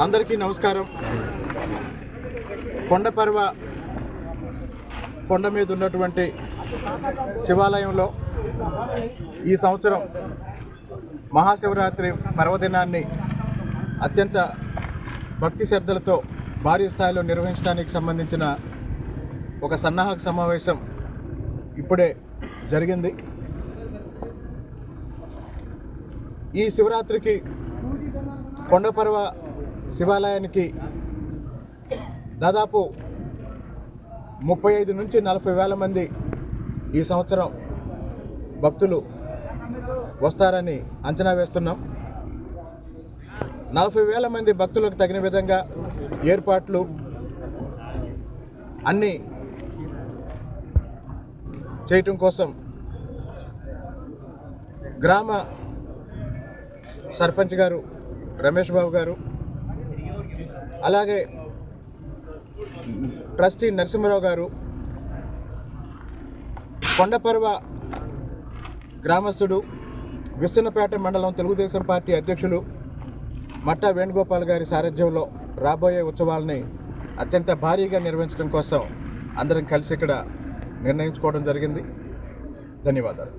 అందరికీ నమస్కారం. కొండపర్వ కొండ మీద ఉన్నటువంటి శివాలయంలో ఈ సంవత్సరం మహాశివరాత్రి పర్వదినాన్ని అత్యంత భక్తి శ్రద్ధలతో భారీ స్థాయిలో నిర్వహించడానికి సంబంధించిన ఒక సన్నాహక సమావేశం ఇప్పుడే జరిగింది. ఈ శివరాత్రికి కొండపర్వ శివాలయానికి దాదాపు 35 నుంచి 40 వేల మంది ఈ సంవత్సరం భక్తులు వస్తారని అంచనా వేస్తున్నాం. 40 వేల మంది భక్తులకు తగిన విధంగా ఏర్పాట్లు అన్నీ చేయటం కోసం గ్రామ సర్పంచ్ గారు రమేష్ బాబు గారు, అలాగే ట్రస్టీ నరసింహరావు గారు, కొండపర్వ గ్రామస్తుడు, విస్సన్నపేట మండలం తెలుగుదేశం పార్టీ అధ్యక్షులు మట్టా వేణుగోపాల్ గారి సారథ్యంలో రాబోయే ఉత్సవాలని అత్యంత భారీగా నిర్వహించడం కోసం అందరం కలిసి ఇక్కడ నిర్ణయించుకోవడం జరిగింది. ధన్యవాదాలు.